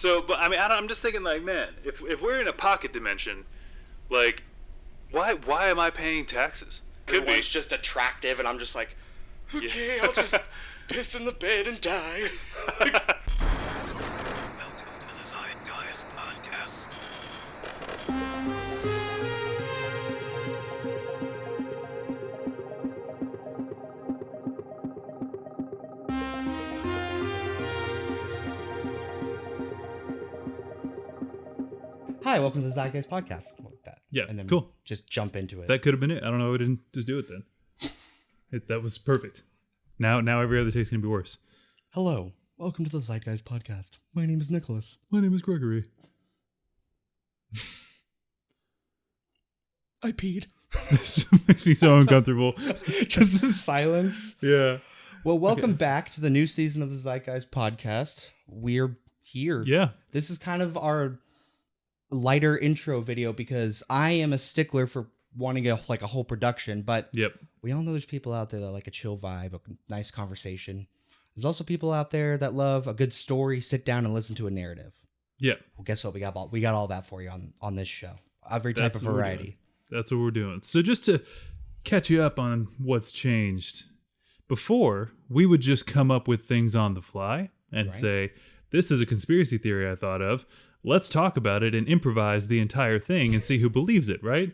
So, but I mean, I'm just thinking, like, man, if we're in a pocket dimension, like, why am I paying taxes? Could be. Everyone's just attractive, and I'm just like, okay, I'll just piss in the bed and die. Welcome to the Zeitgeist Podcast. Hi, welcome to the Zeitgeist Podcast. Like that. Yeah, and then cool. Just jump into it. That could have been it. I don't know why we didn't just do it then. That was perfect. Now every other take's gonna be worse. Hello, welcome to the Zeitgeist Podcast. My name is Nicholas. My name is Gregory. I peed. This makes me so uncomfortable. Just the silence. Yeah. Well, welcome back to the new season of the Zeitgeist Podcast. We're here. Yeah. This is kind of our lighter intro video because I am a stickler for wanting a whole production, but Yep. we all know there's people out there that like a chill vibe, a nice conversation. There's also people out there that love a good story, sit down and listen to a narrative. Yeah. Well, guess what? We got all that for you on this show. Every type That's of what we're variety. doing. That's what we're doing. So just to catch you up on what's changed, before we would just come up with things on the fly and Right. say, this is a conspiracy theory I thought of. Let's talk about it and improvise the entire thing and see who believes it, right?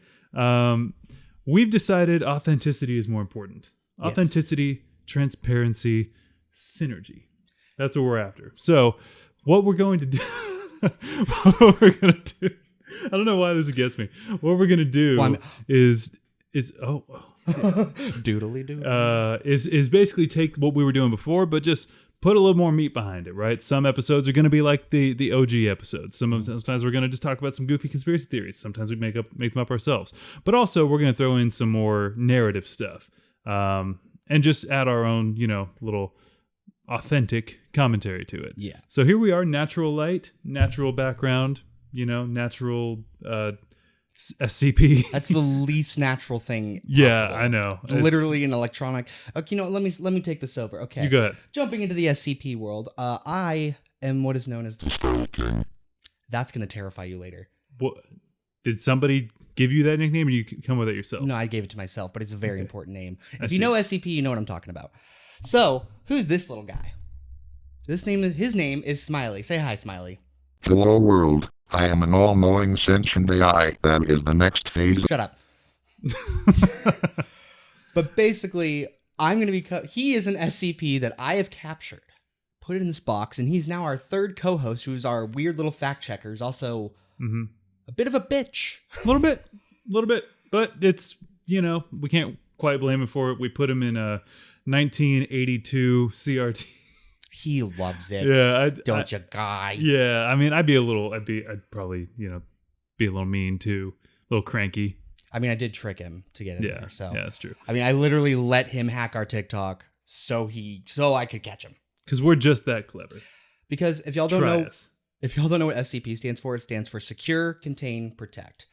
We've decided authenticity is more important. Yes. Authenticity, transparency, synergy. That's what we're after. So what we're going to do, I don't know why this gets me. What we're going to do is Doodly doo. is basically take what we were doing before, but just put a little more meat behind it, right? Some episodes are going to be like the OG episodes. Sometimes we're going to just talk about some goofy conspiracy theories. Sometimes we make them up ourselves. But also we're going to throw in some more narrative stuff, and just add our own, little authentic commentary to it. Yeah. So here we are, natural light, natural background, natural SCP. That's the least natural thing Yeah, possible. I know. Literally an electronic. Okay, let me take this over. Okay. You go ahead. Jumping into the SCP world, I am what is known as the Stone King. That's going to terrify you later. What, did somebody give you that nickname, or you come with it yourself? No, I gave it to myself, but it's a very important name. If see. you know SCP, you know what I'm talking about. So, who's this little guy? His name is Smiley. Say hi, Smiley. Hello world, I am an all-knowing sentient AI. That is the next phase. Shut up. But basically, I'm going to be... he is an SCP that I have captured, put it in this box, and he's now our third co-host, who's our weird little fact-checker, who's also a bit of a bitch. A little bit. But it's, we can't quite blame him for it. We put him in a 1982 CRT. He loves it. Yeah. Don't you, guy? Yeah. I mean, I'd probably, be a little mean too. A little cranky. I mean, I did trick him to get in there. So yeah, that's true. I mean, I literally let him hack our TikTok so I could catch him. Because we're just that clever. Because if y'all don't know us. If y'all don't know what SCP stands for, it stands for Secure, Contain, Protect.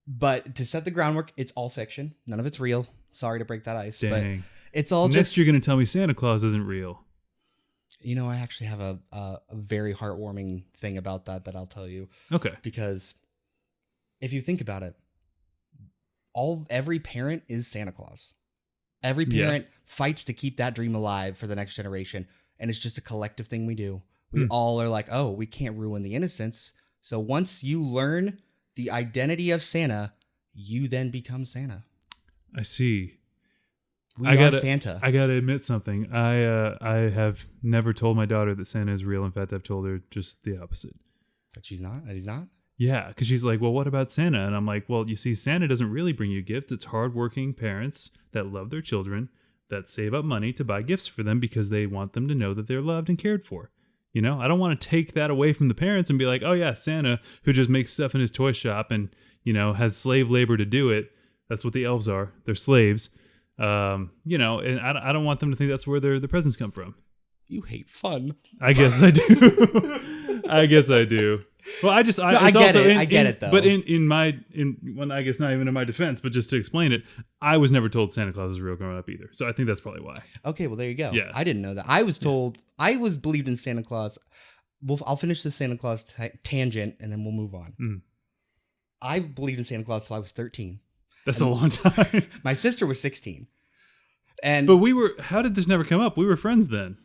But to set the groundwork, it's all fiction. None of it's real. Sorry to break that ice. Dang. But it's all Next just... you're going to tell me Santa Claus isn't real. I actually have a very heartwarming thing about that I'll tell you. Okay. Because if you think about it, every parent is Santa Claus. Every parent fights to keep that dream alive for the next generation. And it's just a collective thing we do. We all are like, oh, we can't ruin the innocence. So once you learn the identity of Santa, you then become Santa. I see. We are Santa. I gotta admit something. I have never told my daughter that Santa is real. In fact, I've told her just the opposite. That she's not? That he's not? Yeah, because she's like, well, what about Santa? And I'm like, well, you see, Santa doesn't really bring you gifts. It's hardworking parents that love their children, that save up money to buy gifts for them because they want them to know that they're loved and cared for. I don't want to take that away from the parents and be like, oh yeah, Santa, who just makes stuff in his toy shop and, has slave labor to do it. That's what the elves are. They're slaves. And I don't want them to think that's where their presents come from. You hate fun. I guess I do. Well, I get it though. But I guess not even in my defense, but just to explain it, I was never told Santa Claus was real growing up either. So I think that's probably why. Okay, well there you go. Yeah. I didn't know that. I was told I was believed in Santa Claus I'll finish the Santa Claus tangent and then we'll move on. Mm. I believed in Santa Claus till I was 13. That's a long time. My sister was 16. And But how did this never come up? We were friends then.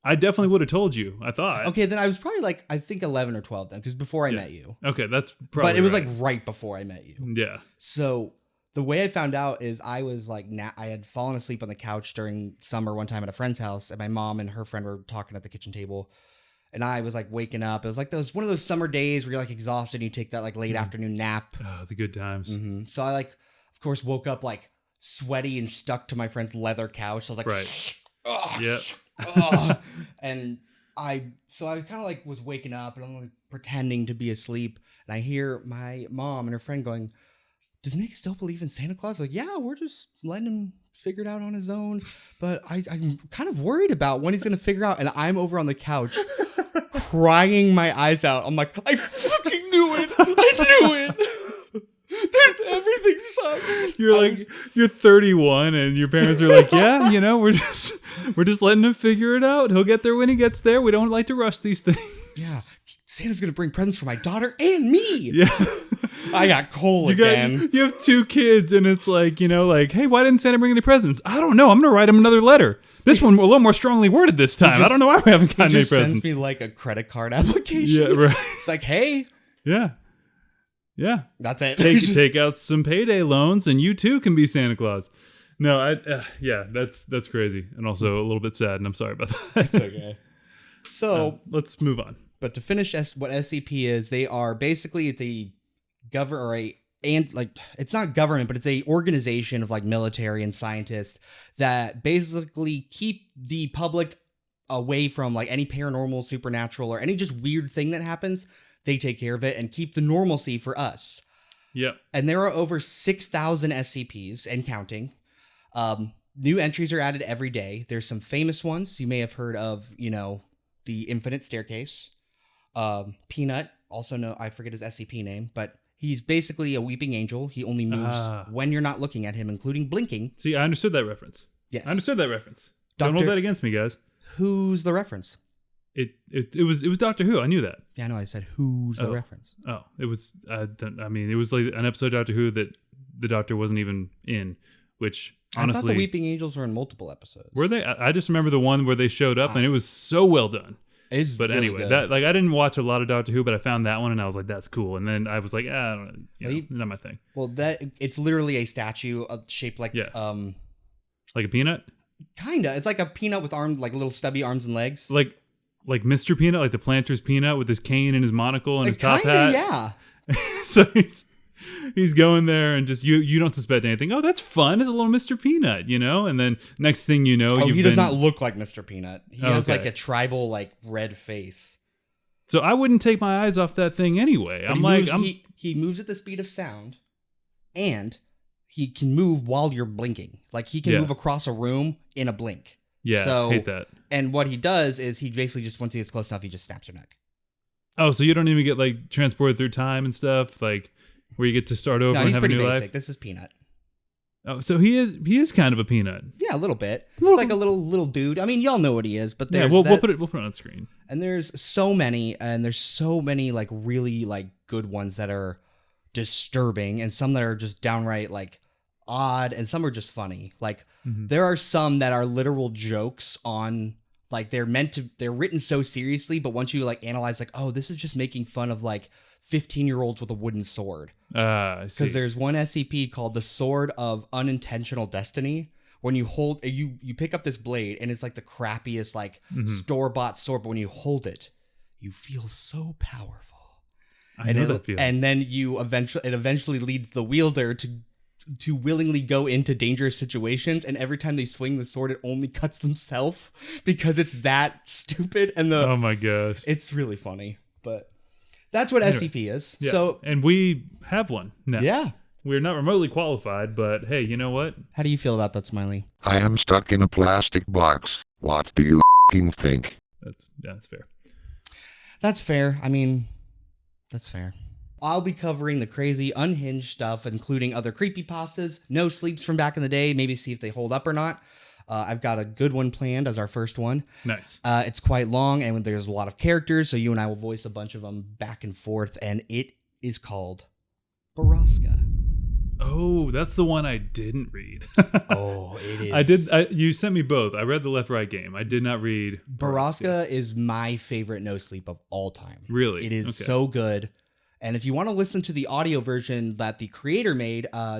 I definitely would have told you, I thought. okay, then I was probably like, I think 11 or 12 then, because before I met you. Okay, that's probably But it was right. like right before I met you. Yeah. So the way I found out is I was like, I had fallen asleep on the couch during summer one time at a friend's house, and my mom and her friend were talking at the kitchen table. And I was like waking up. It was like one of those summer days where you're like exhausted and you take that like late afternoon nap. Oh, the good times. Mm-hmm. So I like, of course, woke up like sweaty and stuck to my friend's leather couch. So I was like, Right. Ugh, Yep. ugh. And I kind of like was waking up and I'm like pretending to be asleep. And I hear my mom and her friend going, does Nick still believe in Santa Claus? Like, yeah, we're just letting him figure it out on his own. But I'm kind of worried about when he's going to figure out. And I'm over on the couch crying my eyes out. I'm like, I fucking knew it. I knew it. Everything sucks. You're 31 and your parents are like, yeah, we're just letting him figure it out. He'll get there when he gets there. We don't like to rush these things. Yeah. Santa's going to bring presents for my daughter and me. Yeah. I got coal again. You have 2 kids and it's like, hey, why didn't Santa bring any presents? I don't know. I'm going to write him another letter. This one a little more strongly worded this time. I don't know why we haven't gotten any presents. He just sends me like a credit card application. Yeah, right. It's like, hey. Yeah. Yeah. That's it. Take out some payday loans and you too can be Santa Claus. No, that's crazy and also a little bit sad and I'm sorry about that. It's okay. So let's move on. But to finish what SCP is, they are basically it's a it's not government, but it's a organization of like military and scientists that basically keep the public away from like any paranormal, supernatural, or any just weird thing that happens. They take care of it and keep the normalcy for us. Yeah. And there are over 6,000 SCPs and counting. New entries are added every day. There's some famous ones. You may have heard of, the Infinite Staircase. Peanut, also I forget his SCP name, but he's basically a weeping angel. He only moves when you're not looking at him, including blinking. See, I understood that reference. Yes. I understood that reference. Don't hold that against me, guys. Who's the reference? It was Doctor Who. I knew that. Yeah, I know. I said who's the reference. Oh, it was. It was like an episode of Doctor Who that the Doctor wasn't even in. Which honestly, I thought the Weeping Angels were in multiple episodes. Were they? I just remember the one where they showed up and it was so well done. But really anyway, good. that I didn't watch a lot of Doctor Who, but I found that one and I was like, that's cool. And then I was like, I don't know, not my thing. Well, it's literally a statue shaped like like a peanut. Kinda, it's like a peanut with arms, like little stubby arms and legs. Like Mr. Peanut, like the Planters Peanut with his cane and his monocle and his top hat. Yeah. So he's going there and just you don't suspect anything. Oh, that's fun. It's a little Mr. Peanut, And then next thing you know, he does not look like Mr. Peanut. He has Okay. like a tribal like red face. So I wouldn't take my eyes off that thing anyway. But he moves at the speed of sound, and he can move while you're blinking. Like he can move across a room in a blink. Yeah, so, hate that. And what he does is he basically just once he gets close enough, he just snaps your neck. Oh, so you don't even get like transported through time and stuff, like where you get to start over and have a new basic. life. This is Peanut. Oh, so he is kind of a peanut. Yeah, a little bit. It's like a little dude. I mean, y'all know what he is, but we'll put it on screen. And there's so many like really like good ones that are disturbing, and some that are just downright like odd, and some are just funny. Like there are some that are literal jokes on like they're written so seriously, but once you like analyze like, oh, this is just making fun of like 15-year-olds with a wooden sword. I see. Because there's one SCP called the Sword of Unintentional Destiny. When you hold you pick up this blade and it's like the crappiest like store-bought sword, but when you hold it, you feel so powerful. I know that feeling. And then it eventually leads the wielder to willingly go into dangerous situations, and every time they swing the sword, it only cuts themselves because it's that stupid. And oh my gosh, it's really funny. But that's what SCP is. Yeah. So, and we have one now. Yeah. We're not remotely qualified, but hey, you know what? How do you feel about that, Smiley? I am stuck in a plastic box. What do you f***ing think? That's fair. That's fair. I mean, that's fair. I'll be covering the crazy, unhinged stuff, including other creepypastas, no sleeps from back in the day, maybe see if they hold up or not. I've got a good one planned as our first one. Nice. It's quite long, and there's a lot of characters, so you and I will voice a bunch of them back and forth, and it is called Baraska. Oh, that's the one I didn't read. Oh, it is. You sent me both. I read the Left Right game. I did not read Baraska is my favorite No Sleep of all time. Really? It is Okay. so good. And if you want to listen to the audio version that the creator made, Cole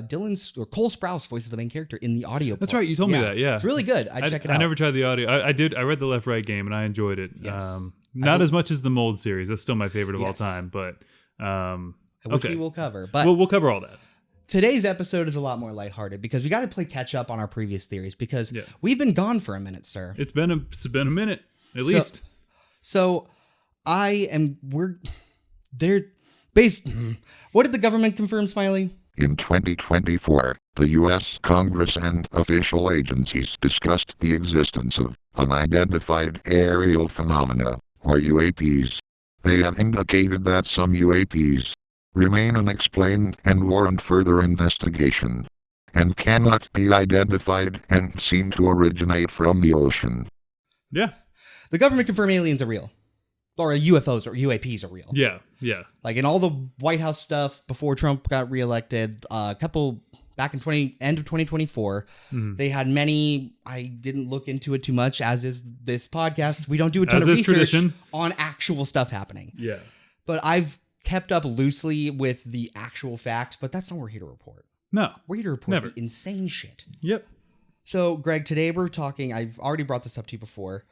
Sprouse voices the main character in the audio. That's right. You told me that. Yeah, it's really good. I check it out. I never tried the audio. I did. I read the Left Right game and I enjoyed it. Yes. Not as much as the Mold series. That's still my favorite of all Yes. time. But which okay. we will cover. But we'll cover all that. today's episode is a lot more lighthearted because we got to play catch up on our previous theories because Yeah. we've been gone for a minute, sir. It's been a minute at least. So what did the government confirm, Smiley? In 2024, the U.S. Congress and official agencies discussed the existence of unidentified aerial phenomena, or UAPs. They have indicated that some UAPs remain unexplained and warrant further investigation, and cannot be identified and seem to originate from the ocean. Yeah. The government confirmed aliens are real. Or UFOs or UAPs are real. Yeah. Yeah. Like in all the White House stuff before Trump got reelected, a couple back in end of 2024, they had many. I didn't look into it too much, as is this podcast. We don't do a ton As of is research tradition. on actual stuff happening. Yeah. But I've kept up loosely with the actual facts, but that's not what we're here to report. No. We're here to report Never. the insane shit. Yep. So, Greg, today we're talking, I've already brought this up to you before,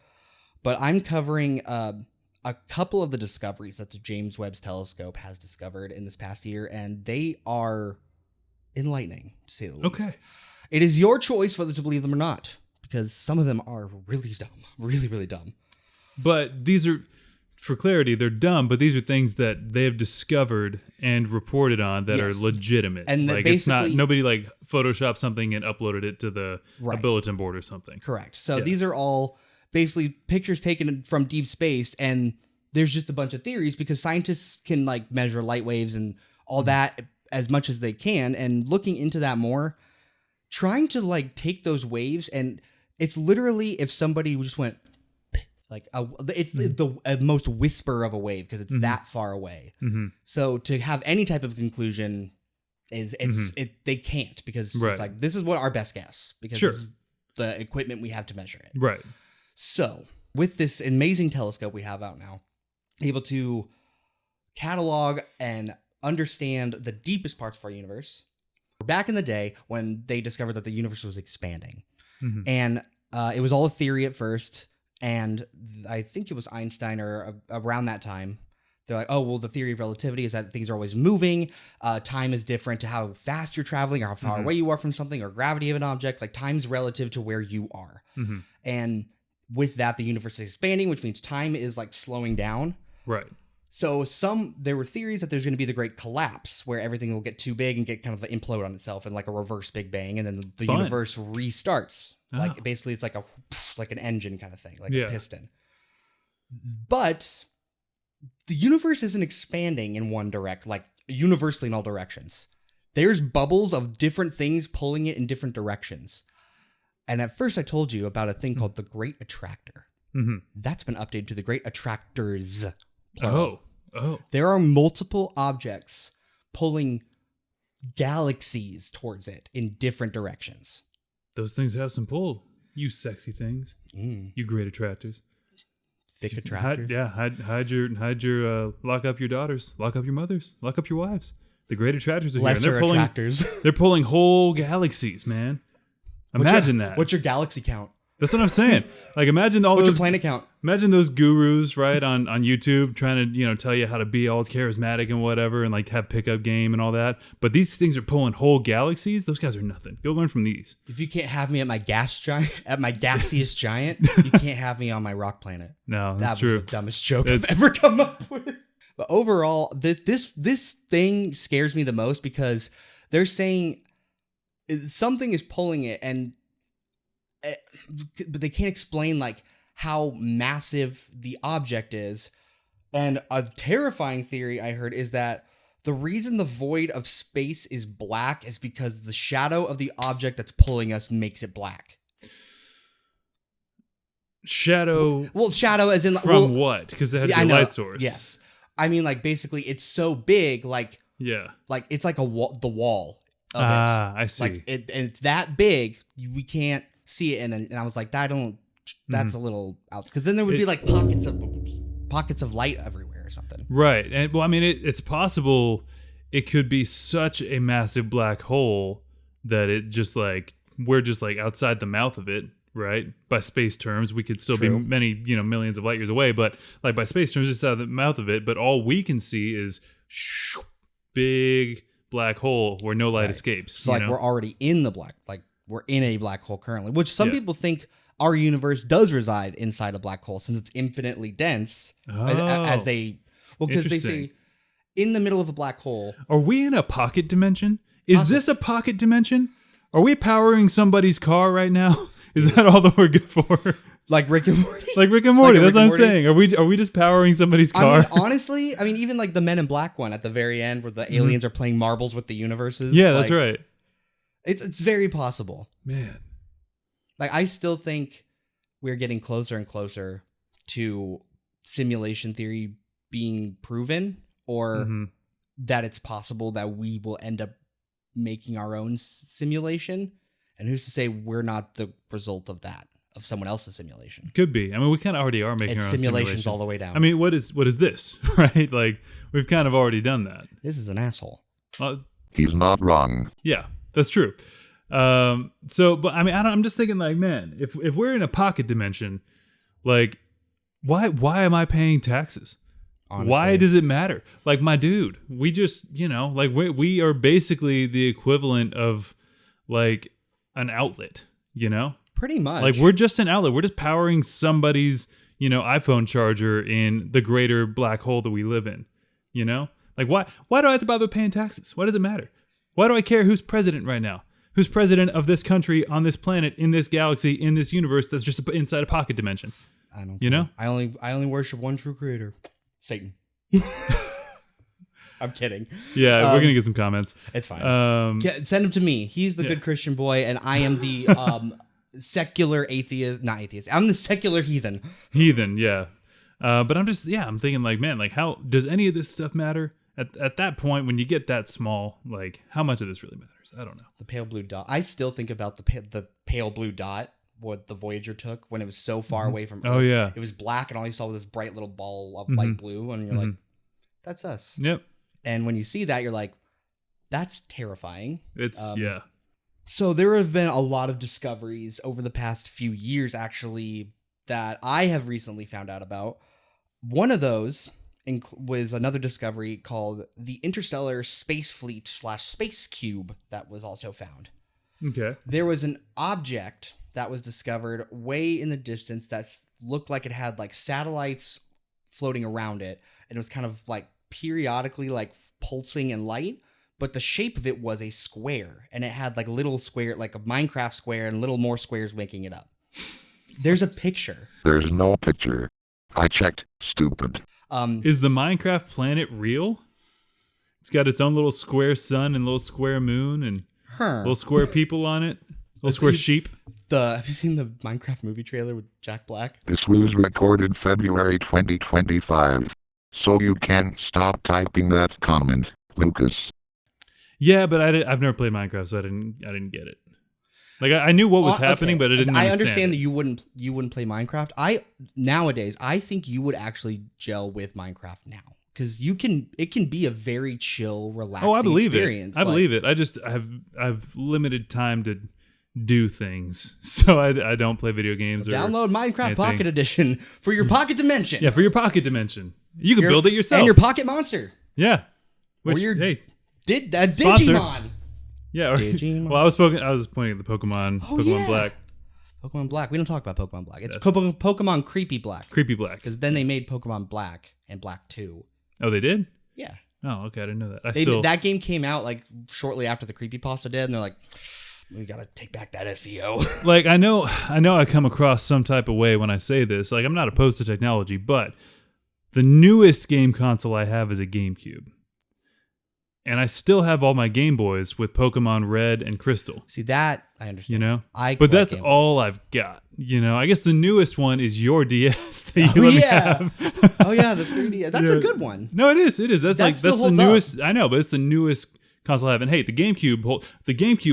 but I'm covering a couple of the discoveries that the James Webb Telescope has discovered in this past year, and they are enlightening, to say the least. Okay. It is your choice whether to believe them or not, because some of them are really dumb. Really, really dumb. But these are, for clarity, they're dumb, but these are things that they have discovered and reported on that Yes. are legitimate. And that like it's not basically- nobody like photoshopped something and uploaded it to a Right. bulletin board or something. Correct. So Yeah. these are all basically pictures taken from deep space, and there's just a bunch of theories because scientists can like measure light waves and all that as much as they can, and looking into that more, trying to like take those waves, and it's literally if somebody just went like it's the most whisper of a wave because it's that far away. Mm-hmm. So to have any type of conclusion is they can't because Right. it's like this is what our best guess because Sure. this is the equipment we have to measure it. Right. So, with this amazing telescope we have out now, able to catalog and understand the deepest parts of our universe. Back in the day when they discovered that the universe was expanding. Mhm. And it was all a theory at first. And I think it was Einstein or around that time. They're like, oh, well, the theory of relativity is that things are always moving. Time is different to how fast you're traveling or how far away you are from something or gravity of an object. Like time's relative to where you are. Mhm. And with that, the universe is expanding, which means time is like slowing down. Right. So there were theories that there's going to be the great collapse where everything will get too big and get kind of implode on itself in like a reverse Big Bang. And then the Fun. universe restarts. Oh. Like basically it's like an engine kind of thing, like Yeah. a piston. But the universe isn't expanding in one like universally in all directions. There's bubbles of different things pulling it in different directions. And at first I told you about a thing called the Great Attractor. Mm-hmm. That's been updated to the Great Attractors. plural. Oh. There are multiple objects pulling galaxies towards it in different directions. Those things have some pull. You sexy things. You great attractors. Thick attractors. Hide your lock up your daughters, lock up your mothers, lock up your wives. The great attractors are Lesser here. And attractors. They're pulling whole galaxies, man. Imagine that. What's your galaxy count? That's what I'm saying. Like imagine all What's those your planet count? Imagine those gurus, right, on YouTube trying to, tell you how to be all charismatic and whatever and like have pickup game and all that. But these things are pulling whole galaxies. Those guys are nothing. Go learn from these. If you can't have me at my gaseous giant, you can't have me on my rock planet. No, That that's was true. the dumbest joke I've ever come up with. But overall, this thing scares me the most because they're saying something is pulling it, but they can't explain like how massive the object is. And a terrifying theory I heard is that the reason the void of space is black is because the shadow of the object that's pulling us makes it black. Shadow Well, shadow as in from what? Because it had to I be a know. light source. Yes, I mean like basically it's so big, like Yeah. it's like the wall of it. I see. Like it's that big, we can't see it, and I was like, that's Mm-hmm. a little out, because then there would be like pockets of light everywhere or something. Right. And well, I mean, it's possible it could be such a massive black hole that it just like, we're just like outside the mouth of it, right? By space terms, we could still True. be many, millions of light years away, but like by space terms, just out of the mouth of it. But all we can see is big black hole where no light Right. escapes. So like we're already in we're in a black hole currently, which some people think our universe does reside inside a black hole since it's infinitely dense. As they, because they Interesting. say in the middle of a black hole. Are we in a pocket dimension? Is this a pocket dimension? Are we powering somebody's car right now? Is that all that we're good for? Like Rick and Morty? Like Rick and Morty. Like a That's Rick what and I'm Morty? saying. Are we just powering somebody's car? I mean, honestly, even like the Men in Black one at the very end where the aliens are playing marbles with the universes. Yeah, that's right. It's very possible. Man. Like, I still think we're getting closer and closer to simulation theory being proven, or that it's possible that we will end up making our own simulation. And who's to say we're not the result of that, of someone else's simulation? Could be. I mean, we kind of already are making It's our own simulations simulation. all the way down. I mean, what is this, right? Like, we've kind of already done that. This is an asshole. He's not wrong. Yeah, that's true. But I mean, I'm just thinking like, man, if we're in a pocket dimension, like, why am I paying taxes? Honestly. Why does it matter? Like, my dude, we just, like we are basically the equivalent of like an outlet, Pretty much. Like, we're just an outlet. We're just powering somebody's, iPhone charger in the greater black hole that we live in, Like, why do I have to bother paying taxes? Why does it matter? Why do I care who's president right now? Who's president of this country, on this planet, in this galaxy, in this universe that's just inside a pocket dimension? I don't. You know? I only worship one true creator, Satan. I'm kidding. Yeah, we're gonna get some comments. It's fine. Send him to me. He's the good Christian boy, and I am the secular atheist. Not atheist. I'm the secular heathen. Heathen, yeah. But I'm thinking like, man, like, how does any of this stuff matter? At that point, when you get that small, like, how much of this really matters? I don't know. The pale blue dot. I still think about the pale blue dot, what the Voyager took when it was so far away from Earth. Oh, yeah. It was black, and all you saw was this bright little ball of light blue, and you're like, that's us. Yep. And when you see that, you're like, that's terrifying. It's, yeah. So there have been a lot of discoveries over the past few years, actually, that I have recently found out about. One of those was another discovery called the Interstellar Space Fleet / Space Cube that was also found. Okay. There was an object that was discovered way in the distance that looked like it had like satellites floating around it, and it was kind of like periodically like pulsing in light, but the shape of it was a square, and it had like little square, like a Minecraft square, and little more squares making it up. There's a picture. There's no picture. I checked, stupid. Is the Minecraft planet real? It's got its own little square sun and little square moon and little square people on it. Little square sheep. Have you seen the Minecraft movie trailer with Jack Black? This was recorded February 2025. So you can stop typing that comment, Lucas. Yeah, but I've never played Minecraft, so I didn't get it. Like, I knew what was happening, but I didn't understand. I understand that it. you wouldn't play Minecraft. Nowadays I think you would actually gel with Minecraft now, because it can be a very chill, relaxing I believe experience. it. I believe it. I've limited time to do things, so I don't play video games. Download Minecraft anything. Pocket Edition for your Pocket Dimension. Yeah, for your pocket dimension. You can build it yourself. And your Pocket Monster. Yeah. Which, or your hey, Digimon. yeah. Or, Digimon. Well, I was pointing at the Pokemon. Oh, Pokemon yeah. Black. Pokemon Black. We don't talk about Pokemon Black. It's Pokemon Creepy Black. Creepy Black. Because then they made Pokemon Black and Black 2. Oh, they did? Yeah. Oh, okay. I didn't know that. That game came out like shortly after the Creepypasta did, and they're like, we gotta take back that SEO. Like, I know I come across some type of way when I say this. Like, I'm not opposed to technology, but the newest game console I have is a GameCube. and I still have all my Game Boys with Pokemon Red and Crystal. See, that I understand. You know, but but that's all I've got. You know, I guess the newest one is your DS that you let me have. Oh yeah, the 3D. That's a good one. No, it is. It is. That's the newest. I know, but it's the newest console I have. And hey, the GameCube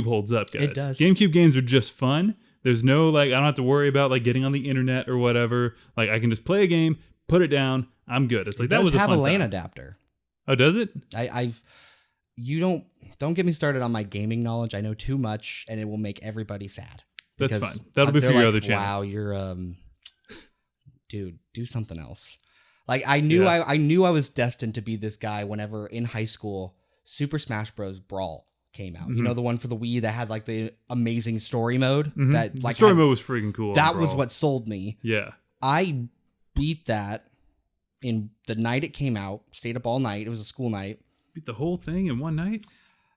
holds up, guys. It does. GameCube games are just fun. There's no I don't have to worry about getting on the internet or whatever. I can just play a game, put it down. I'm good. It's that was a fun have a LAN time. adapter. Oh, does it? You don't get me started on my gaming knowledge. I know too much, and it will make everybody sad. That's fine. That'll be for your other channel. Wow, you're dude, do something else. I knew I was destined to be this guy whenever in high school Super Smash Bros. Brawl came out. Mm-hmm. You know, the one for the Wii that had the amazing story mode. Mm-hmm. That the story mode was freaking cool. That was what sold me. Yeah. I beat that in the night it came out. Stayed up all night. It was a school night. Beat the whole thing in one night?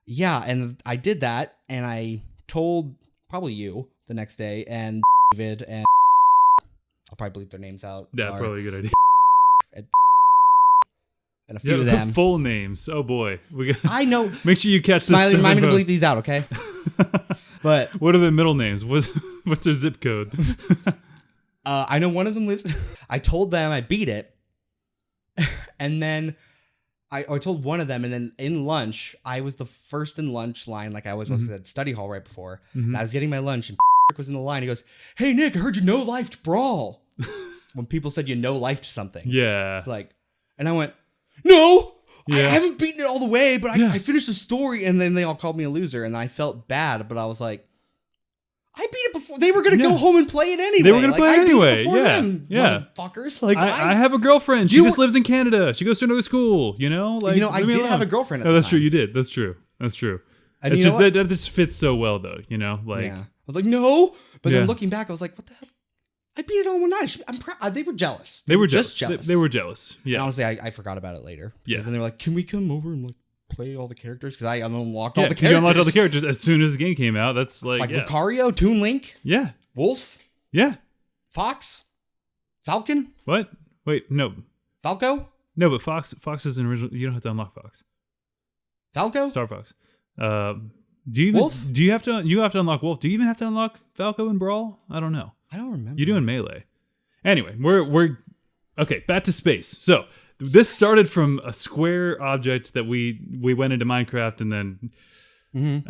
Yeah, and I did that, and I told probably you the next day, and David, and I'll probably bleep their names out. Yeah, probably a good idea. And a few of them. Full names. Oh boy. I know. Make sure you catch this. Smiley, remind me to bleep these out, okay? But what are the middle names? What's their zip code? I know one of them lives. I told them I beat it, and then I told one of them, and then in lunch, I was the first in lunch line, I was at study hall right before. Mm-hmm. And I was getting my lunch, and was in the line. He goes, "Hey Nick, I heard you no-lifed Brawl." When people said you no-lifed something, yeah, and I went, "No, yeah. I haven't beaten it all the way, but I finished the story." And then they all called me a loser, and I felt bad, but I was like, I beat it before. They were going to go home and play it anyway. They were going to play it anyway. Them, motherfuckers. I have a girlfriend. She just lives in Canada. She goes to another school. You know, I did have a girlfriend. No, that's true. You did. That's true. And it's just that just fits so well, though. You know, I was like, no. But then looking back, I was like, what the hell? I beat it all one night. I'm proud. They were jealous. They were just jealous. They were jealous. Yeah. And honestly, I forgot about it later. Yeah. And they were like, can we come over and play all the characters? Because I unlocked all the characters. You unlocked all the characters as soon as the game came out. That's Lucario, Toon Link. Yeah. Wolf. Yeah. Fox. Falcon. What? Wait, no. Falco. No, but Fox is an original. You don't have to unlock Fox. Falco. Star Fox. Do you even, Wolf? Do you have to? You have to unlock Wolf. Do you even have to unlock Falco and Brawl? I don't know. I don't remember. You do in Melee. Anyway, we're okay. Back to space. So this started from a square object that we went into Minecraft and then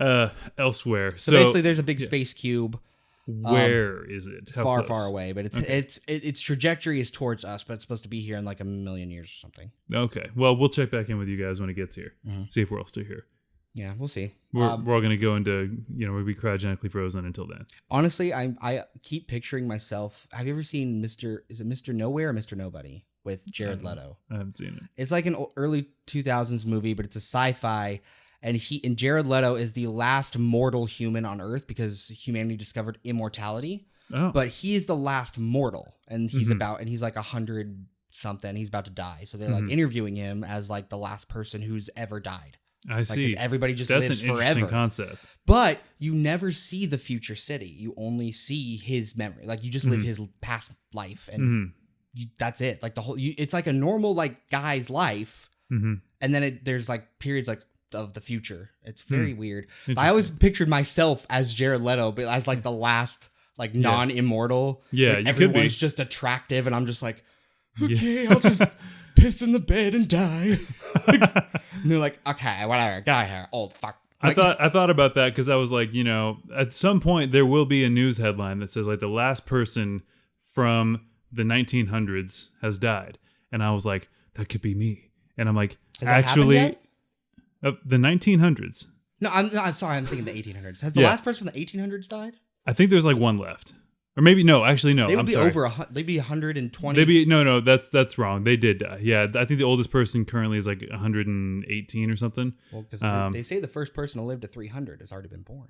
elsewhere. So basically, there's a big space cube. Where is it? How far, close? far away, but its trajectory is towards us, but it's supposed to be here in a million years or something. Okay. Well, we'll check back in with you guys when it gets here. Mm-hmm. See if we're all still here. Yeah, we'll see. We're all going to go into, we'll be cryogenically frozen until then. Honestly, I keep picturing myself. Have you ever seen is it Mr. Nowhere or Mr. Nobody with Jared Leto? I haven't seen it. It's like an early 2000s movie, but it's a sci-fi. And Jared Leto is the last mortal human on Earth because humanity discovered immortality. Oh. But he is the last mortal. And he's he's like 100 something. He's about to die. So they're interviewing him as the last person who's ever died. I see. Everybody just That's lives an interesting forever. Concept. But you never see the future city. You only see his memory. You just live his past life, and that's it. The whole. It's like a normal guy's life, and then there's periods of the future. It's very weird. But I always pictured myself as Jared Leto, but as the last non-immortal. Yeah, you everyone's could be. just attractive, and I'm just okay, I'll just piss in the bed and die. And they're like, okay, whatever, get out of here, old fuck. I thought about that because I was at some point there will be a news headline that says the last person from the 1900s has died, and I was like, that could be me. And I'm like, actually, the 1900s. No, I'm sorry, I'm thinking the 1800s. Has the last person from the 1800s died? I think there's one left. Or maybe no, actually no. They would I'm be sorry. they'd be 120. No, that's wrong. They did die. Yeah, I think the oldest person currently is 118 or something. Well, because they say the first person to live to 300 has already been born.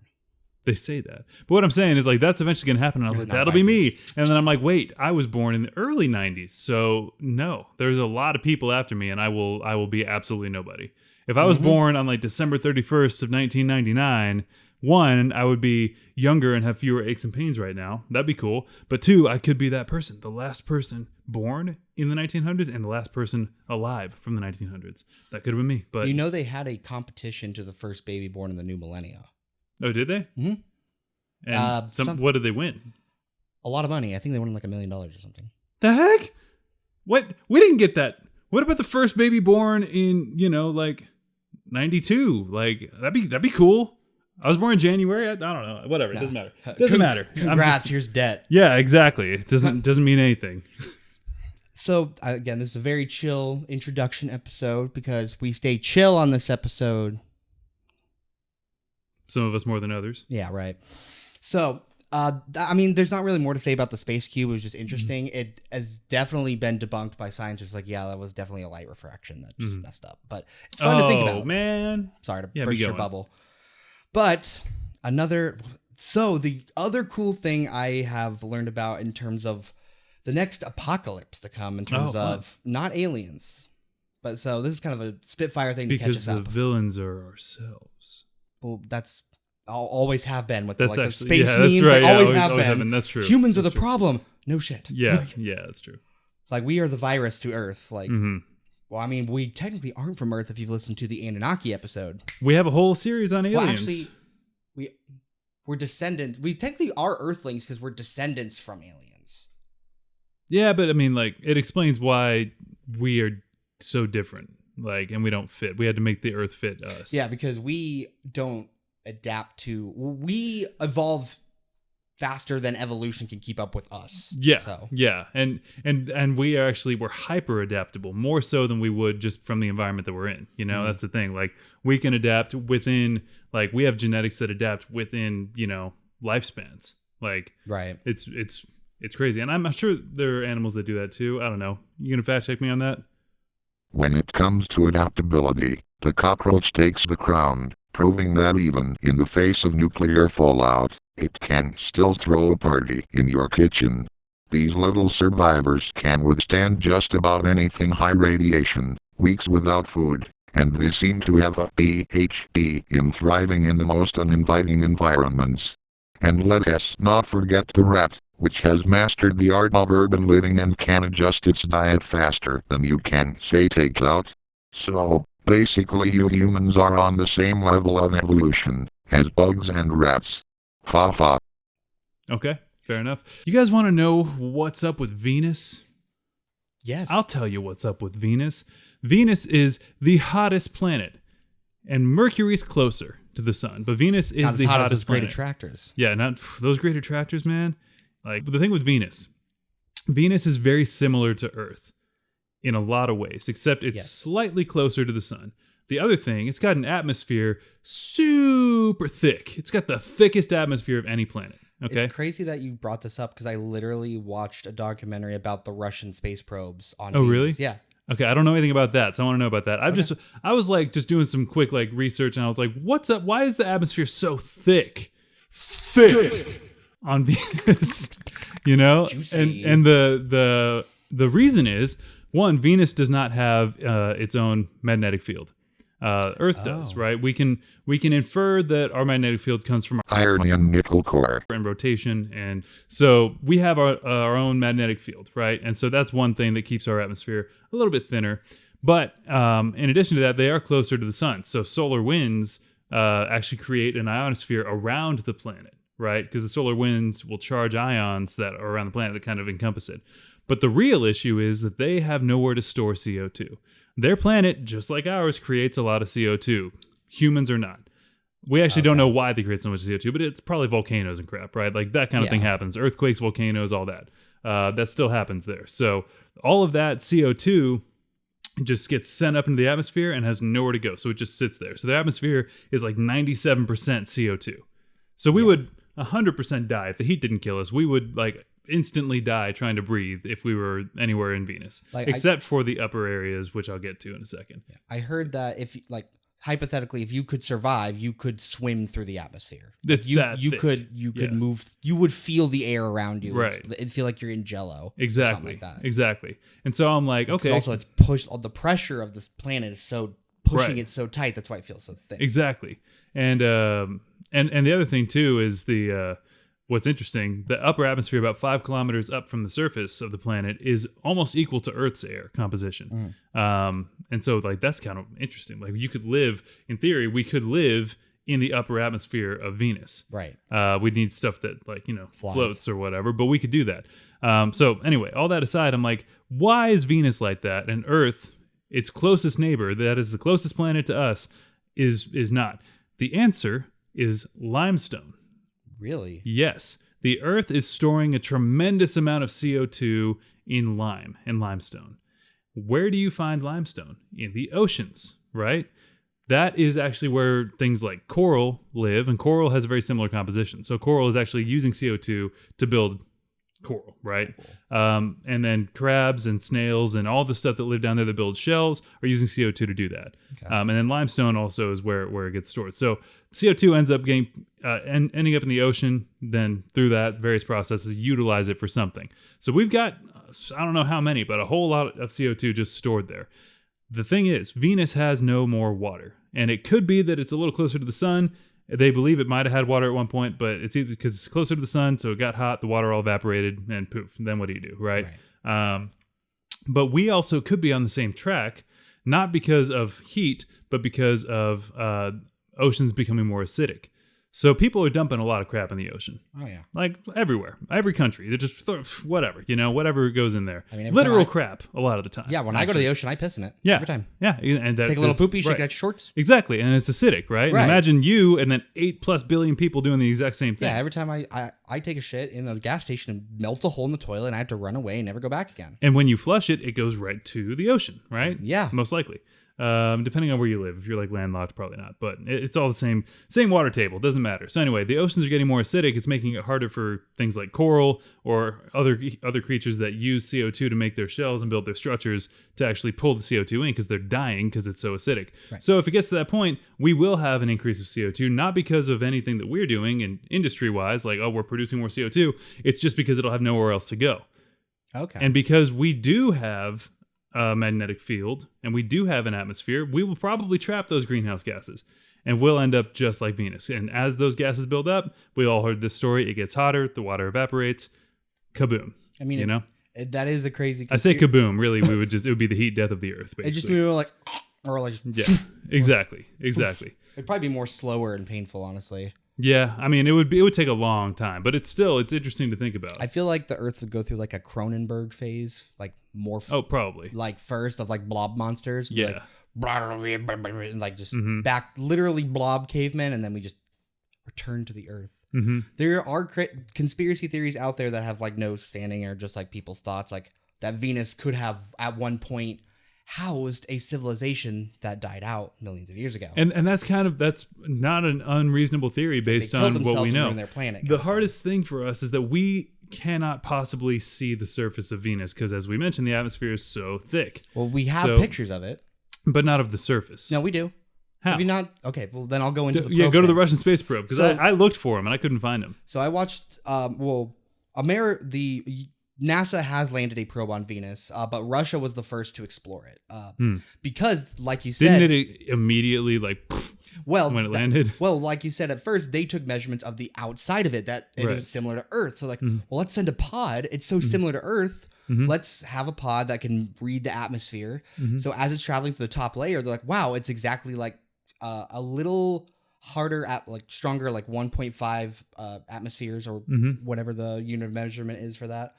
They say that, but what I'm saying is that's eventually gonna happen. And I was like, that'll be me. And then I'm like, wait, I was born in the early 90s, so no, there's a lot of people after me, and I will be absolutely nobody. If I was born on December 31st of 1999. One, I would be younger and have fewer aches and pains right now. That'd be cool. But two, I could be that person, the last person born in the 1900s and the last person alive from the 1900s. That could have been me. But You know, they had a competition to the first baby born in the new millennia. oh, did they? Mm-hmm. And what did they win? A lot of money. I think they won like $1 million or something. The heck? What? We didn't get that. What about the first baby born in, like 92? Like that'd be cool. I was born in January. I don't know. Whatever. It doesn't matter. Doesn't matter. Congrats. Here's debt. Yeah, exactly. It doesn't mean anything. So again, this is a very chill introduction episode because we stay chill on this episode. Some of us more than others. Yeah, right. So, I mean, there's not really more to say about the space cube. It was just interesting. Mm-hmm. It has definitely been debunked by scientists. Like, yeah, that was definitely a light refraction that just messed up. But it's fun to think about. Oh, man. Sorry to burst your bubble. But the other cool thing I have learned about in terms of the next apocalypse to come in terms of not aliens. But so this is kind of a Spitfire thing to catch us up. Because the villains are ourselves. Well, that's always have been with the space memes. Right. They always have been. That's true. Humans that's are the true. problem. No shit. Yeah, that's true. Like we are the virus to Earth. Like, well, I mean, we technically aren't from Earth if you've listened to the Anunnaki episode. We have a whole series on aliens. Well, actually, we're descendants. We technically are Earthlings because we're descendants from aliens. Yeah, but I mean, like, it explains why we are so different. Like, and we don't fit. We had to make the Earth fit us. Yeah, because we don't adapt to. We evolve faster than evolution can keep up with us. Yeah. So. Yeah. And we're hyper adaptable, more so than we would just from the environment that we're in. That's the thing. Like we can adapt within, like we have genetics that adapt within, lifespans. Like right. It's crazy. And I'm sure there are animals that do that too. I don't know. You gonna fact check me on that? When it comes to adaptability, the cockroach takes the crown, proving that even in the face of nuclear fallout, it can still throw a party in your kitchen. These little survivors can withstand just about anything high radiation, weeks without food, and they seem to have a PhD in thriving in the most uninviting environments. And let us not forget the rat, which has mastered the art of urban living and can adjust its diet faster than you can say takeout. So, basically you humans are on the same level of evolution as bugs and rats. Ha ha. Okay, fair enough. You guys want to know what's up with Venus? Yes. I'll tell you what's up with Venus. Venus is the hottest planet, and Mercury's closer to the sun, but Venus is the hottest as great planet. attractors. Yeah, not those great attractors, man. Like the thing with Venus is very similar to Earth in a lot of ways, except it's slightly closer to the sun. The other thing, it's got an atmosphere super thick. It's got the thickest atmosphere of any planet. Okay. It's crazy that you brought this up because I literally watched a documentary about the Russian space probes on Oh, Venus. really? Yeah. Okay, I don't know anything about that, so I want to know about that. I was like just doing some quick like research, and I was like, what's up? Why is the atmosphere so thick? Thick on Venus, Juicy. and the reason is one, Venus does not have its own magnetic field. Earth does, right? We can infer that our magnetic field comes from Iron and nickel core. and rotation, and so we have our own magnetic field, right? And so that's one thing that keeps our atmosphere a little bit thinner. But in addition to that, they are closer to the sun. So solar winds actually create an ionosphere around the planet, right? Because the solar winds will charge ions that are around the planet that kind of encompass it. But the real issue is that they have nowhere to store CO2. Their planet, just like ours, creates a lot of CO2. Humans are not. We actually don't know why they create so much CO2, but it's probably volcanoes and crap, right? Like that kind of thing happens. Earthquakes, volcanoes, all that. That still happens there. So all of that CO2 just gets sent up into the atmosphere and has nowhere to go. So it just sits there. So the atmosphere is like 97% CO2. So we would 100% die if the heat didn't kill us. We would like instantly die trying to breathe if we were anywhere in Venus, except for the upper areas, which I'll get to in a second. I heard that if hypothetically, if you could survive, you could swim through the atmosphere. It's you thick. could move. You would feel the air around you. Right. It'd feel like you're in Jello. Exactly. Or something like that. Exactly. And so I'm like, okay. Also, it's pushed. The pressure of this planet is so pushing it so tight. That's why it feels so thick. Exactly. And the other thing too is the what's interesting, the upper atmosphere, about 5 kilometers up from the surface of the planet, is almost equal to Earth's air composition. And so, like, that's kind of interesting. Like, you could live, in theory, we could live in the upper atmosphere of Venus. Right. We'd need stuff that, like, Flies. floats or whatever, but we could do that. So anyway, all that aside, I'm like, why is Venus like that? And Earth, its closest neighbor, that is the closest planet to us, is not. The answer is limestone. Really? Yes. The Earth is storing a tremendous amount of CO2 in limestone. Where do you find limestone? In the oceans, right? That is actually where things like coral live, and coral has a very similar composition. So coral is actually using CO2 to build coral, right? And then crabs and snails and all the stuff that live down there that build shells are using CO2 to do that. Okay. And then limestone also is where it gets stored. So CO2 ends up ending up in the ocean. Then through that, various processes utilize it for something. So we've got, I don't know how many, but a whole lot of CO2 just stored there. The thing is, Venus has no more water. And it could be that it's a little closer to the sun. They believe it might have had water at one point, but it's either because it's closer to the sun, so it got hot, the water all evaporated, and poof. Then what do you do, right? But we also could be on the same track, not because of heat, but because of oceans becoming more acidic. So people are dumping a lot of crap in the ocean. Oh, yeah. Like everywhere, every country. They just throw whatever, whatever goes in there. I mean, literal crap a lot of the time. Yeah, when I go to the ocean, I piss in it. Yeah. Every time. Yeah. And that Take a little is- poopy, shake right. it out your shorts. Exactly. And it's acidic, right? Right. And imagine you and then 8+ billion people doing the exact same thing. Yeah, every time I take a shit in a gas station and melts a hole in the toilet and I have to run away and never go back again. And when you flush it, it goes right to the ocean, right? Yeah. Most likely. Depending on where you live. If you're like landlocked, probably not. But it's all the same water table. Doesn't matter. So anyway, the oceans are getting more acidic. It's making it harder for things like coral or other creatures that use CO2 to make their shells and build their structures to actually pull the CO2 in because they're dying because it's so acidic. Right. So if it gets to that point, we will have an increase of CO2, not because of anything that we're doing and industry-wise, like, oh, we're producing more CO2. It's just because it'll have nowhere else to go. Okay. And because we do have a magnetic field and we do have an atmosphere, we will probably trap those greenhouse gases and we'll end up just like Venus. And as those gases build up, we all heard this story, it gets hotter, the water evaporates, kaboom. I mean, that is a crazy. I say kaboom, really, it would be the heat death of the earth, basically. It just move like, or like, yeah, exactly. It'd probably be more slower and painful, honestly. Yeah, I mean, it would take a long time, but it's interesting to think about. I feel like the Earth would go through like a Cronenberg phase, like more. Probably. Like first of like blob monsters. Yeah. And like just Mm-hmm. back, literally blob cavemen, and then we just return to the Earth. Mm-hmm. There are conspiracy theories out there that have like no standing or just like people's thoughts, like that Venus could have at one point housed a civilization that died out millions of years ago. And that's not an unreasonable theory based They killed on what we themselves and know. ruined their planet. The hardest thing for us is that we cannot possibly see the surface of Venus because, as we mentioned, the atmosphere is so thick. Well, we have So- pictures of it. But not of the surface. No, we do. How? Have you not? Okay, well then I'll go into the Yeah, probe go to the thing. Russian space probe because So- I looked for him and I couldn't find him. So I watched. NASA has landed a probe on Venus, but Russia was the first to explore it because, like you said, Didn't it immediately well, when it landed? Well, like you said, at first they took measurements of the outside of it that it Right. was similar to Earth. So like, well, let's send a pod. It's so similar to Earth. Let's have a pod that can read the atmosphere. So as it's traveling to the top layer, they're like, wow, it's exactly like a little harder at like stronger, like 1.5 atmospheres or whatever the unit of measurement is for that.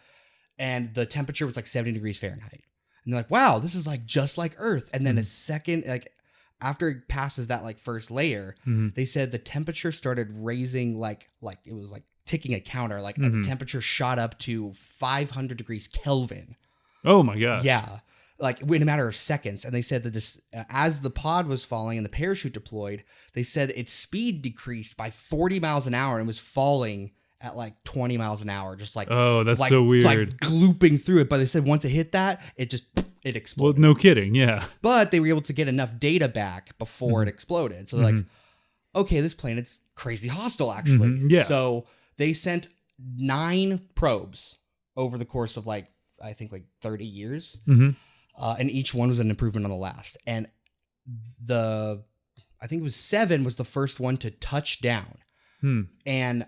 And the temperature was like 70 degrees Fahrenheit. And they're like, wow, this is like just like Earth. And then a second, like after it passes that like first layer, they said the temperature started raising like it was like ticking a counter. Like the temperature shot up to 500 degrees Kelvin. Oh my gosh. Yeah. Like in a matter of seconds. And they said that this, as the pod was falling and the parachute deployed, they said its speed decreased by 40 miles an hour and was falling at like 20 miles an hour, just like, Oh, that's like, so weird. like glooping through it. But they said once it hit that, it well, exploded. no kidding. Yeah. But they were able to get enough data back before it exploded. So they're like, okay, this planet's crazy hostile, actually. Yeah. So they sent 9 probes over the course of like, I think like 30 years. And each one was an improvement on the last. And I think it was 7 was the first one to touch down. And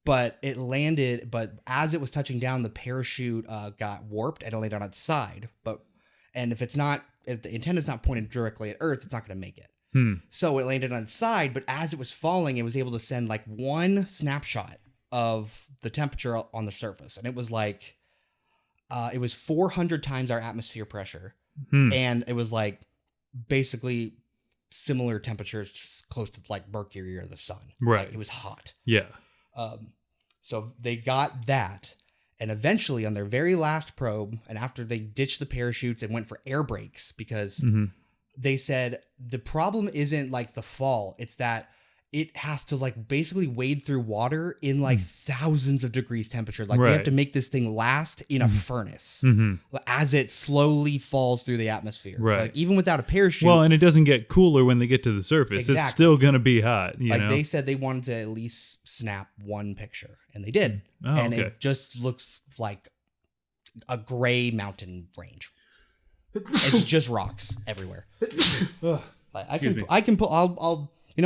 but it landed. But as it was touching down, the parachute got warped and it landed on its side. And if the antenna's not pointed directly at Earth, it's not going to make it. So it landed on its side, but as it was falling, it was able to send like one snapshot of the temperature on the surface. And it was like, it was 400 times our atmosphere pressure. And it was like basically similar temperatures close to like Mercury or the sun. Right. Like, it was hot. Yeah. So they got that. And eventually on their very last probe, and after they ditched the parachutes and went for air brakes, because they said the problem isn't like the fall, it's that it has to like basically wade through water in like thousands of degrees temperature. Like we have to make this thing last in a furnace as it slowly falls through the atmosphere. Right. Like even without a parachute. Well, and it doesn't get cooler when they get to the surface. Exactly. It's still going to be hot. You know? They said they wanted to at least snap one picture, and they did. Oh, and okay. it just looks like a gray mountain range. It's just rocks everywhere. I'll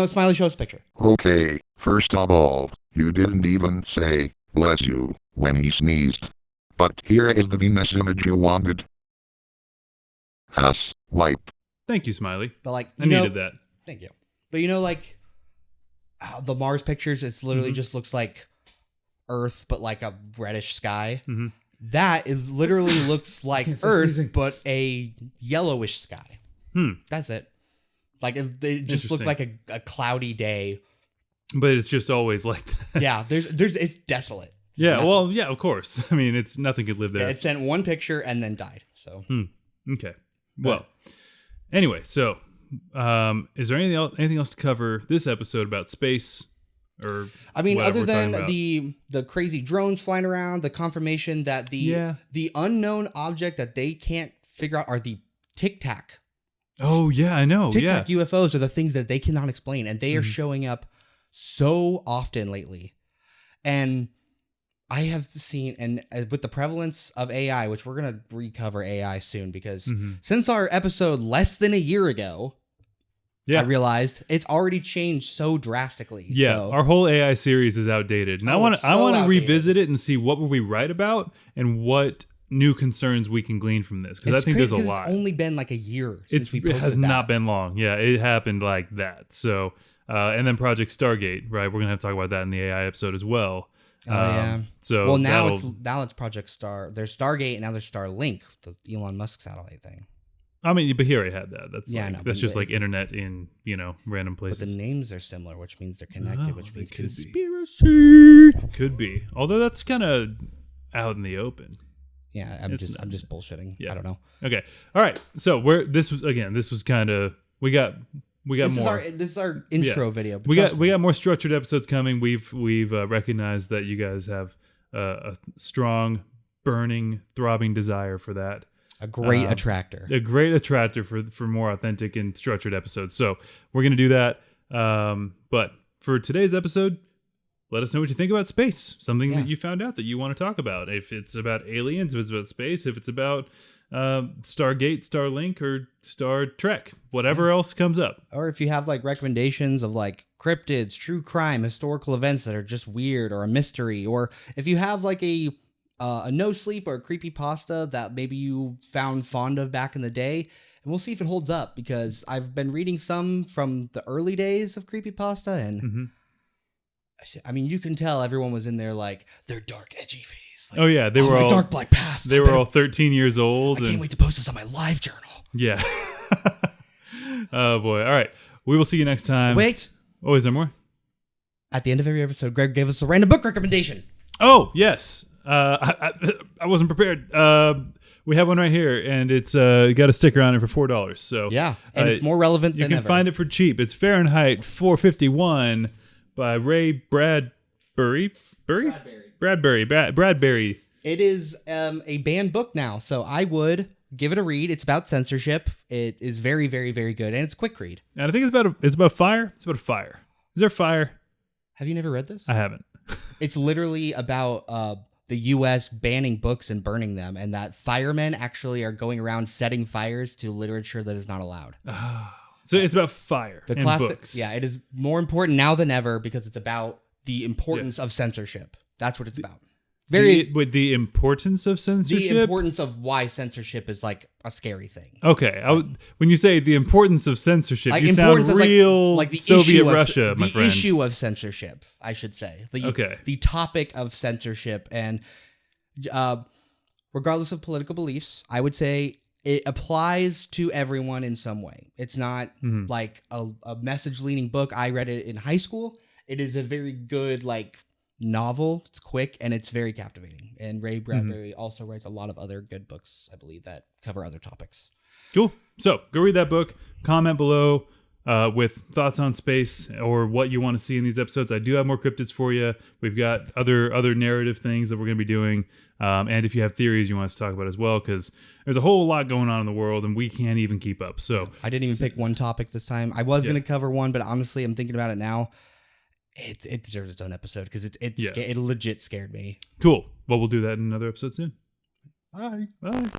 Smiley, show us a picture. Okay, first of all, you didn't even say, bless you, when he sneezed. But here is the Venus image you wanted. Wipe. Thank you, Smiley. But like, I needed that. Thank you. But like the Mars pictures, it's literally just looks like Earth, but like a reddish sky. That is literally looks like Earth, but a yellowish sky. That's it. Like it just looked like a cloudy day. But it's just always like that. Yeah, it's desolate. Yeah, well, yeah, of course. I mean, it's nothing could live there. Yeah, it sent one picture and then died. So okay. Well, anyway, so is there anything else to cover this episode about space? Or I mean, other than the crazy drones flying around, the confirmation that the unknown object that they can't figure out are the Tic Tac. Oh yeah, I know. Tic Tac UFOs are the things that they cannot explain, and they are showing up so often lately. And I have seen, and with the prevalence of AI, which we're gonna recover AI soon, because since our episode less than a year ago. I realized it's already changed so drastically. Yeah, our whole AI series is outdated. And I want to revisit it and see what were we right about and what new concerns we can glean from this. Because I think there's a lot. It's only been like a year since we posted It has not been long. Yeah, it happened like that. So, and then Project Stargate, right? We're going to have to talk about that in the AI episode as well. Yeah. So well, now it's Project Star. There's Stargate and now there's Starlink, the Elon Musk satellite thing. I mean, but he already had that. That's that's just like it's internet in, random places. But the names are similar, which means they're connected, which means conspiracy. Could be. Although that's kind of out in the open. Yeah, I'm just bullshitting. Yeah. I don't know. Okay. All right. So this was kind of we got more. This is our intro video. We got more structured episodes coming. We've recognized that you guys have a strong, burning, throbbing desire for that. A great attractor. A great attractor for more authentic and structured episodes. So we're going to do that. But for today's episode, let us know what you think about space. Something that you found out that you want to talk about. If it's about aliens, if it's about space, if it's about Stargate, Starlink, or Star Trek, whatever else comes up. Or if you have like recommendations of like cryptids, true crime, historical events that are just weird or a mystery. Or if you have like a no sleep or a creepypasta that maybe you found fond of back in the day, and we'll see if it holds up, because I've been reading some from the early days of creepypasta, and I mean, you can tell everyone was in there like their dark, edgy phase. Like, they were all dark black past. They were all 13 years old. I can't wait to post this on my live journal. Yeah. Oh boy. All right. We will see you next time. Wait. Oh, is there more? At the end of every episode, Greg gave us a random book recommendation. Oh yes. I wasn't prepared. We have one right here, and it's got a sticker on it for $4. So yeah, and it's more relevant than ever. You can find it for cheap. It's Fahrenheit 451 by Ray Bradbury. Bradbury. It is a banned book now, so I would give it a read. It's about censorship. It is very, very, very good, and it's a quick read. And I think it's about fire. It's about a fire. Is there fire? Have you never read this? I haven't. It's literally about the U.S. banning books and burning them, and that firemen actually are going around setting fires to literature that is not allowed. So it's about fire the and classic books. Yeah, it is more important now than ever because it's about the importance of censorship. That's what it's about. With the importance of censorship? The importance of why censorship is like a scary thing. Okay. When you say the importance of censorship, Like you sound importance is real like the Soviet issue of, Russia, my the friend. issue of censorship, I should say. The topic of censorship, and regardless of political beliefs, I would say it applies to everyone in some way. It's not like a message-leaning book. I read it in high school. It is a very good novel. It's quick and it's very captivating. And Ray Bradbury also writes a lot of other good books, I believe, that cover other topics. Cool. So go read that book. Comment below with thoughts on space or what you want to see in these episodes. I do have more cryptids for you. We've got other narrative things that we're going to be doing. And if you have theories you want us to talk about as well, because there's a whole lot going on in the world and we can't even keep up. So I didn't even pick one topic this time. I was going to cover one, but honestly, I'm thinking about it now. It deserves its own episode because it legit scared me. Cool. Well, we'll do that in another episode soon. Bye. Bye.